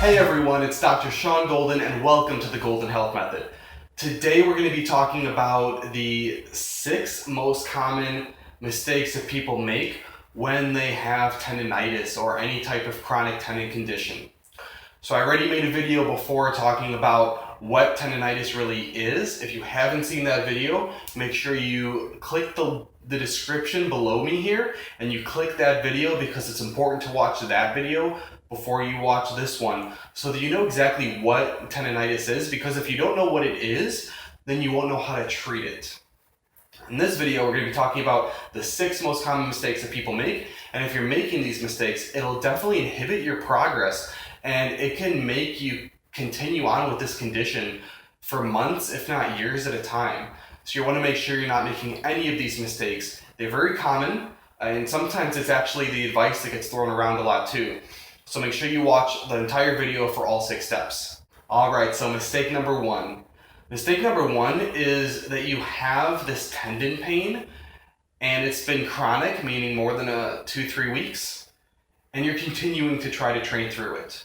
Hey everyone, it's Dr. Sean Golden and welcome to the Golden Health Method. Today we're going to be talking about the 6 most common mistakes that people make when they have tendonitis or any type of chronic tendon condition. So I already made a video before talking about what tendonitis really is. If you haven't seen that video, make sure you click the description below me here and you click that video because it's important to watch that video before you watch this one so that you know exactly what tendonitis is, because if you don't know what it is, then you won't know how to treat it. In this video, we're going to be talking about the 6 most common mistakes that people make, and if you're making these mistakes, it'll definitely inhibit your progress and it can make you continue on with this condition for months, if not years at a time. So you want to make sure you're not making any of these mistakes. They're very common, and sometimes it's actually the advice that gets thrown around a lot too. So make sure you watch the entire video for all 6 steps. Alright, so mistake number 1. Mistake number 1 is that you have this tendon pain and it's been chronic, meaning more than 2-3 weeks, and you're continuing to try to train through it.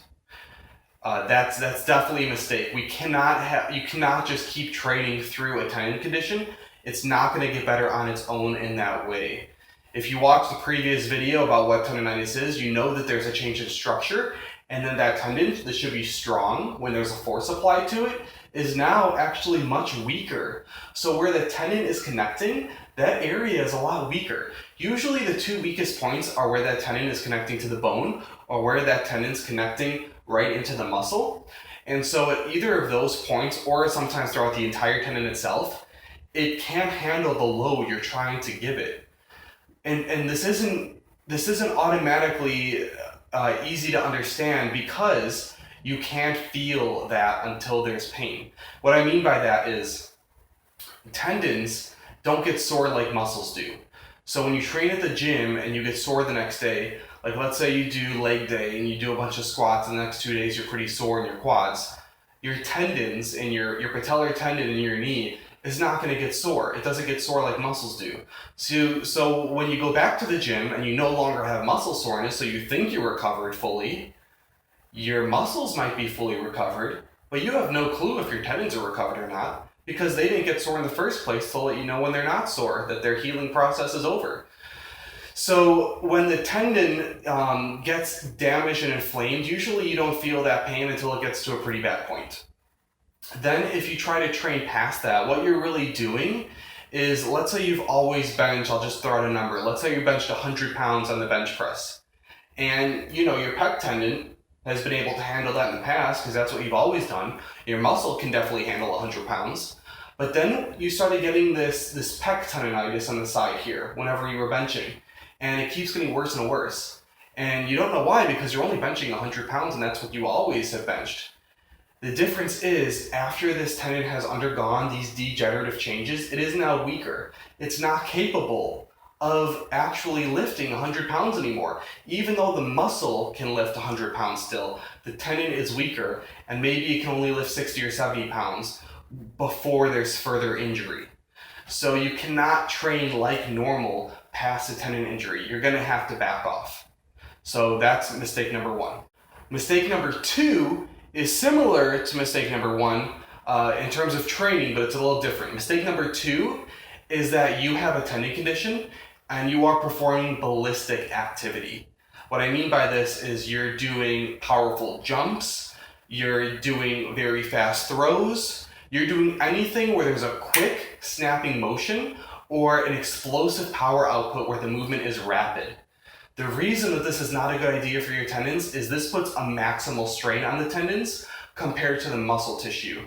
That's definitely a mistake. You cannot just keep training through a tendon condition. It's not going to get better on its own in that way. If you watch the previous video about what tendonitis is, you know that there's a change in structure, and then that tendon that should be strong when there's a force applied to it is now actually much weaker. So where the tendon is connecting, that area is a lot weaker. Usually the 2 weakest points are where that tendon is connecting to the bone or where that tendon's connecting right into the muscle. And so at either of those points, or sometimes throughout the entire tendon itself, it can't handle the load you're trying to give it. And this isn't automatically easy to understand because you can't feel that until there's pain. What I mean by that is tendons don't get sore like muscles do. So when you train at the gym and you get sore the next day, like let's say you do leg day and you do a bunch of squats and the next 2 days you're pretty sore in your quads, your tendons and your patellar tendon in your knee is not going to get sore. It doesn't get sore like muscles do. So when you go back to the gym and you no longer have muscle soreness, so you think you're recovered fully, your muscles might be fully recovered, but you have no clue if your tendons are recovered or not because they didn't get sore in the first place to let you know when they're not sore, that their healing process is over. So when the tendon gets damaged and inflamed, usually you don't feel that pain until it gets to a pretty bad point. Then if you try to train past that, what you're really doing is, let's say you've always benched, I'll just throw out a number, let's say you benched 100 pounds on the bench press. And your pec tendon has been able to handle that in the past because that's what you've always done. Your muscle can definitely handle 100 pounds. But then you started getting this pec tendonitis on the side here whenever you were benching. And it keeps getting worse and worse. And you don't know why because you're only benching 100 pounds and that's what you always have benched. The difference is, after this tendon has undergone these degenerative changes, it is now weaker. It's not capable of actually lifting 100 pounds anymore. Even though the muscle can lift 100 pounds still, the tendon is weaker, and maybe it can only lift 60 or 70 pounds before there's further injury. So you cannot train like normal past a tendon injury. You're going to have to back off. So that's mistake number 1. Mistake number 2 is similar to mistake number 1 in terms of training, but it's a little different. Mistake number 2 is that you have a tendon condition and you are performing ballistic activity. What I mean by this is you're doing powerful jumps, you're doing very fast throws, you're doing anything where there's a quick snapping motion or an explosive power output where the movement is rapid. The reason that this is not a good idea for your tendons is this puts a maximal strain on the tendons compared to the muscle tissue.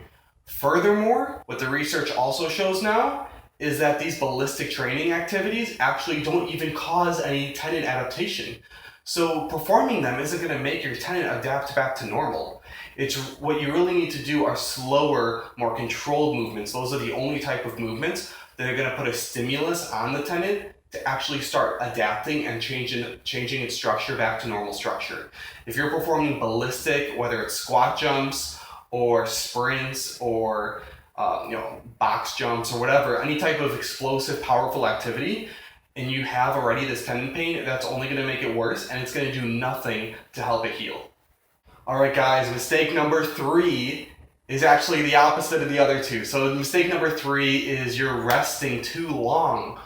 Furthermore, what the research also shows now is that these ballistic training activities actually don't even cause any tendon adaptation. So performing them isn't going to make your tendon adapt back to normal. It's what you really need to do are slower, more controlled movements. Those are the only type of movements that are going to put a stimulus on the tendon to actually start adapting and changing its structure back to normal structure. If you're performing ballistic, whether it's squat jumps or sprints or box jumps or whatever, any type of explosive, powerful activity, and you have already this tendon pain, that's only going to make it worse, and it's going to do nothing to help it heal. All right, guys, mistake number 3 is actually the opposite of the other two. So mistake number 3 is you're resting too long.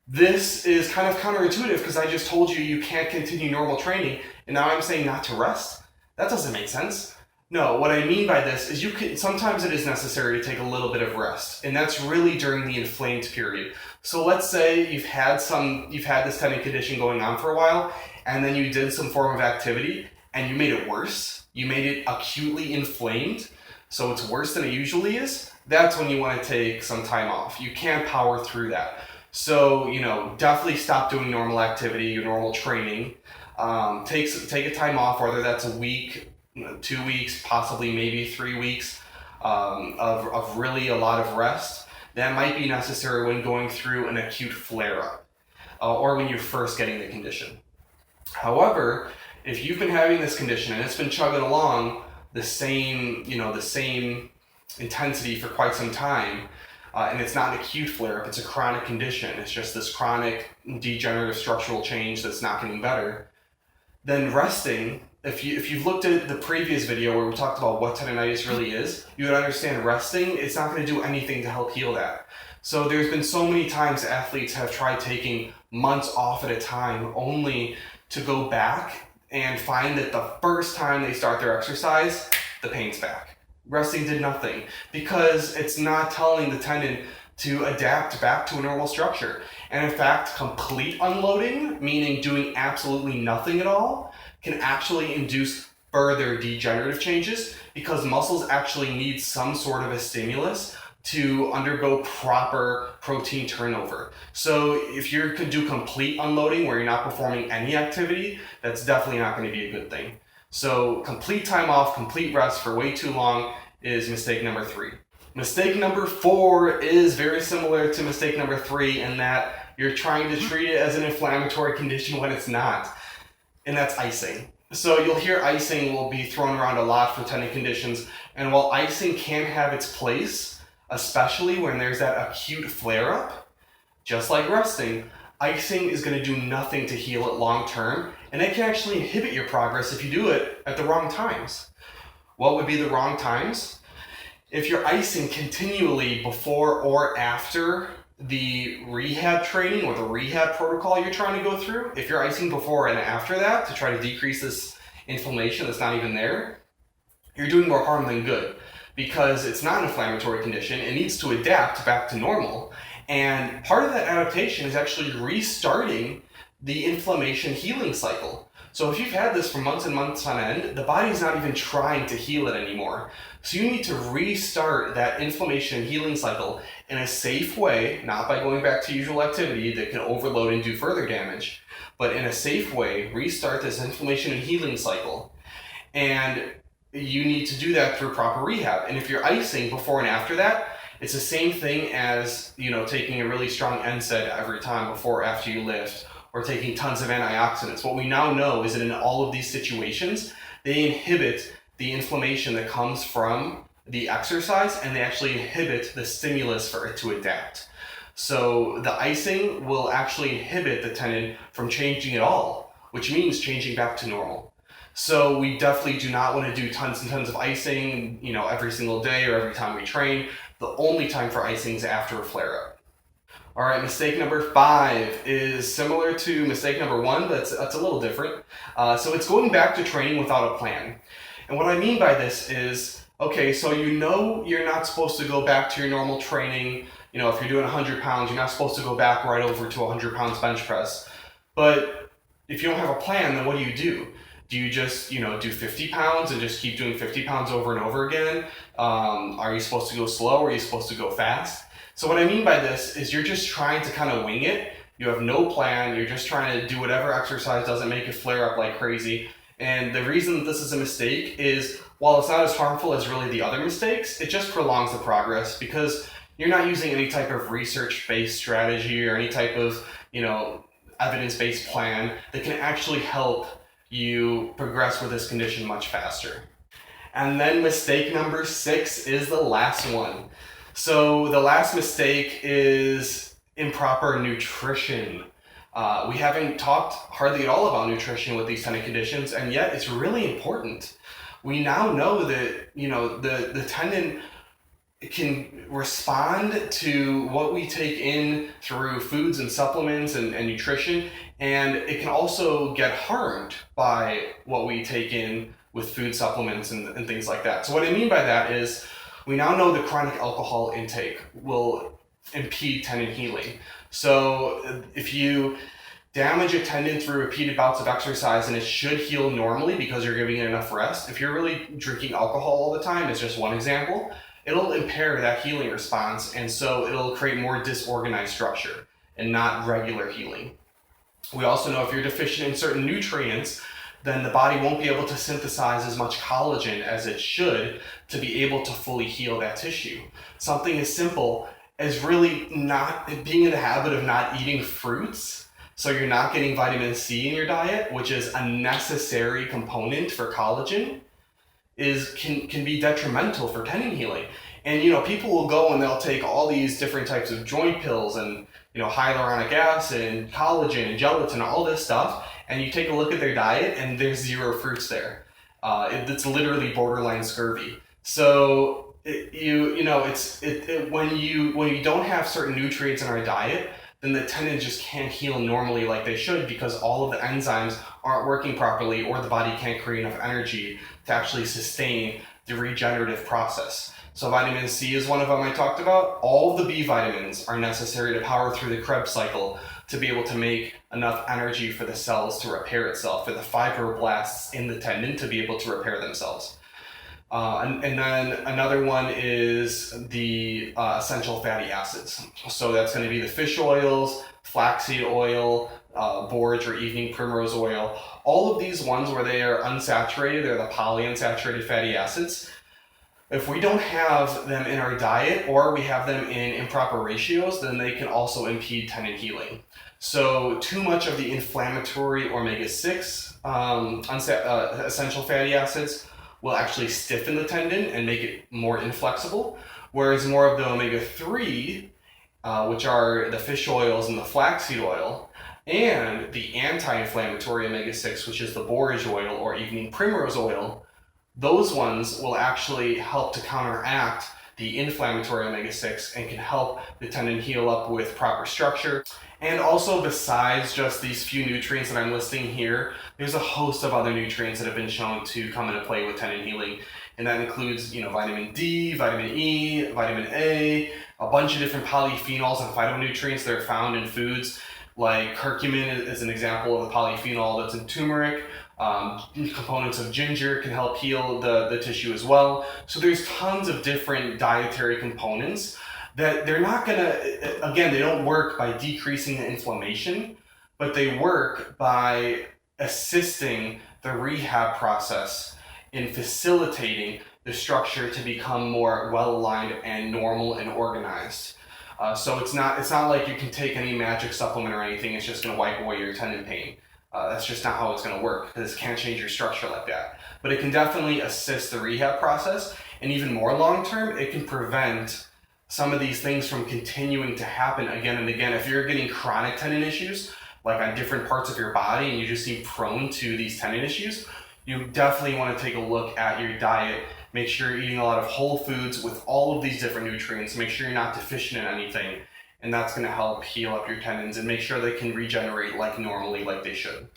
This is kind of counterintuitive because I just told you you can't continue normal training, and now I'm saying not to rest. That doesn't make sense. No, what I mean by this is sometimes it is necessary to take a little bit of rest, and that's really during the inflamed period. So let's say you've had this tendon condition going on for a while, and then you did some form of activity, and you made it worse. You made it acutely inflamed, so it's worse than it usually is. That's when you want to take some time off. You can't power through that. So, definitely stop doing normal activity, your normal training. Take a time off, whether that's a week, 2 weeks, possibly maybe 3 weeks of really a lot of rest. That might be necessary when going through an acute flare-up or when you're first getting the condition. However, if you've been having this condition and it's been chugging along the same intensity for quite some time, and it's not an acute flare-up, it's a chronic condition, it's just this chronic degenerative structural change that's not getting better, then resting, if you've looked at the previous video where we talked about what tendonitis really is, you would understand resting, it's not going to do anything to help heal that. So there's been so many times athletes have tried taking months off at a time only to go back and find that the first time they start their exercise, the pain's back. Resting did nothing because it's not telling the tendon to adapt back to a normal structure. And in fact, complete unloading, meaning doing absolutely nothing at all, can actually induce further degenerative changes because muscles actually need some sort of a stimulus to undergo proper protein turnover. So if you could do complete unloading where you're not performing any activity, that's definitely not going to be a good thing. So complete time off, complete rest for way too long is mistake number 3. Mistake number 4 is very similar to mistake number 3 in that you're trying to treat it as an inflammatory condition when it's not, and that's icing. So you'll hear icing will be thrown around a lot for tendon conditions, and while icing can have its place, especially when there's that acute flare-up, just like resting, icing is going to do nothing to heal it long term, and it can actually inhibit your progress if you do it at the wrong times. What would be the wrong times? If you're icing continually before or after the rehab training or the rehab protocol you're trying to go through, if you're icing before and after that to try to decrease this inflammation that's not even there, you're doing more harm than good because it's not an inflammatory condition. It needs to adapt back to normal. And part of that adaptation is actually restarting the inflammation healing cycle. So if you've had this for months and months on end, the body's not even trying to heal it anymore. So you need to restart that inflammation healing cycle in a safe way, not by going back to usual activity that can overload and do further damage, but in a safe way, restart this inflammation and healing cycle. And you need to do that through proper rehab. And if you're icing before and after that, it's the same thing as, taking a really strong NSAID every time before or after you lift, or taking tons of antioxidants. What we now know is that in all of these situations, they inhibit the inflammation that comes from the exercise, and they actually inhibit the stimulus for it to adapt. So the icing will actually inhibit the tendon from changing at all, which means changing back to normal. So we definitely do not want to do tons and tons of icing, every single day or every time we train. The only time for icing is after a flare-up. All right, mistake number 5 is similar to mistake number 1, but it's a little different. So it's going back to training without a plan. And what I mean by this is, okay, so you're not supposed to go back to your normal training. If you're doing 100 pounds, you're not supposed to go back right over to 100 pounds bench press. But if you don't have a plan, then what do? Do you just, do 50 pounds and just keep doing 50 pounds over and over again? Are you supposed to go slow or are you supposed to go fast? So what I mean by this is you're just trying to kind of wing it. You have no plan. You're just trying to do whatever exercise doesn't make you flare up like crazy. And the reason that this is a mistake is while it's not as harmful as really the other mistakes, it just prolongs the progress because you're not using any type of research-based strategy or any type of, evidence-based plan that can actually help you progress with this condition much faster. And then mistake number 6 is the last one. So the last mistake is improper nutrition. We haven't talked hardly at all about nutrition with these tendon conditions, and yet it's really important. we now know that, the tendon can respond to what we take in through foods and supplements and nutrition, and it can also get harmed by what we take in with food supplements and things like that. So what I mean by that is we now know that chronic alcohol intake will impede tendon healing. So if you damage a tendon through repeated bouts of exercise, and it should heal normally because you're giving it enough rest. If you're really drinking alcohol all the time, it's just one example, it'll impair that healing response, and so it'll create more disorganized structure and not regular healing. We also know if you're deficient in certain nutrients, then the body won't be able to synthesize as much collagen as it should to be able to fully heal that tissue. Something as simple as really not being in the habit of not eating fruits, so you're not getting vitamin C in your diet, which is a necessary component for collagen, can be detrimental for tendon healing. And people will go and they'll take all these different types of joint pills and hyaluronic acid and collagen and gelatin, all this stuff, and you take a look at their diet and there's zero fruits there. It's literally borderline scurvy. So when you don't have certain nutrients in our diet, then the tendon just can't heal normally like they should, because all of the enzymes aren't working properly, or the body can't create enough energy to actually sustain the regenerative process. So vitamin C is one of them I talked about. All of the B vitamins are necessary to power through the Krebs cycle to be able to make enough energy for the cells to repair itself, for the fibroblasts in the tendon to be able to repair themselves. And then another one is the essential fatty acids. So that's going to be the fish oils, flaxseed oil, borage or evening primrose oil. All of these ones where they are unsaturated, they're the polyunsaturated fatty acids. If we don't have them in our diet, or we have them in improper ratios, then they can also impede tendon healing. So too much of the inflammatory omega-6 essential fatty acids will actually stiffen the tendon and make it more inflexible, whereas more of the omega-3, which are the fish oils and the flaxseed oil, and the anti-inflammatory omega-6, which is the borage oil or evening primrose oil, those ones will actually help to counteract the inflammatory omega-6 and can help the tendon heal up with proper structure. And also, besides just these few nutrients that I'm listing here, there's a host of other nutrients that have been shown to come into play with tendon healing. And that includes, vitamin D, vitamin E, vitamin A, a bunch of different polyphenols and phytonutrients that are found in foods. Like curcumin is an example of a polyphenol that's in turmeric. Components of ginger can help heal the tissue as well. So there's tons of different dietary components that they're not gonna, again, they don't work by decreasing the inflammation, but they work by assisting the rehab process in facilitating the structure to become more well-aligned and normal and organized. So it's not like you can take any magic supplement or anything, it's just gonna wipe away your tendon pain. That's just not how it's going to work, because it can't change your structure like that. But it can definitely assist the rehab process, and even more long term, it can prevent some of these things from continuing to happen again and again. If you're getting chronic tendon issues, like on different parts of your body, and you just seem prone to these tendon issues, you definitely want to take a look at your diet. Make sure you're eating a lot of whole foods with all of these different nutrients. Make sure you're not deficient in anything. And that's going to help heal up your tendons and make sure they can regenerate like normally, like they should.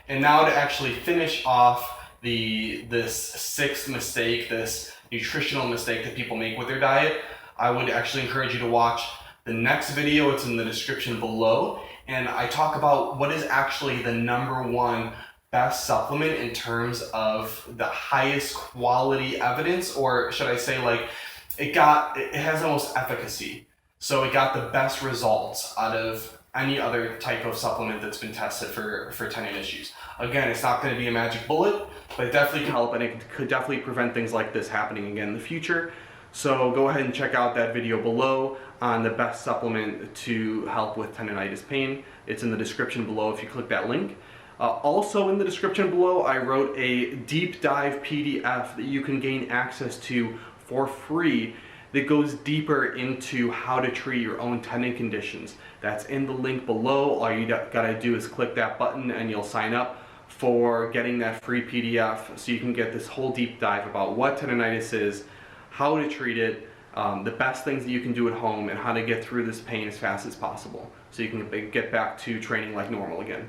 And now to actually finish off this sixth mistake, this nutritional mistake that people make with their diet, I would actually encourage you to watch the next video. It's in the description below. And I talk about what is actually the #1 best supplement in terms of the highest quality evidence, or should I say, like, it has the most efficacy. So it got the best results out of any other type of supplement that's been tested for tendon issues. Again, it's not going to be a magic bullet, but it definitely can help, and it could definitely prevent things like this happening again in the future. So go ahead and check out that video below on the best supplement to help with tendonitis pain. It's in the description below if you click that link. Also in the description below, I wrote a deep dive PDF that you can gain access to for free that goes deeper into how to treat your own tendon conditions. That's in the link below. All you gotta do is click that button and you'll sign up for getting that free PDF so you can get this whole deep dive about what tendonitis is, how to treat it, the best things that you can do at home, and how to get through this pain as fast as possible so you can get back to training like normal again.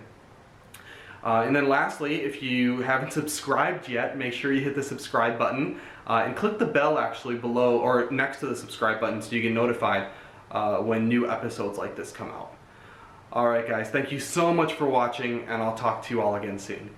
And then lastly, if you haven't subscribed yet, make sure you hit the subscribe button and click the bell actually below or next to the subscribe button so you get notified when new episodes like this come out. Alright guys, thank you so much for watching, and I'll talk to you all again soon.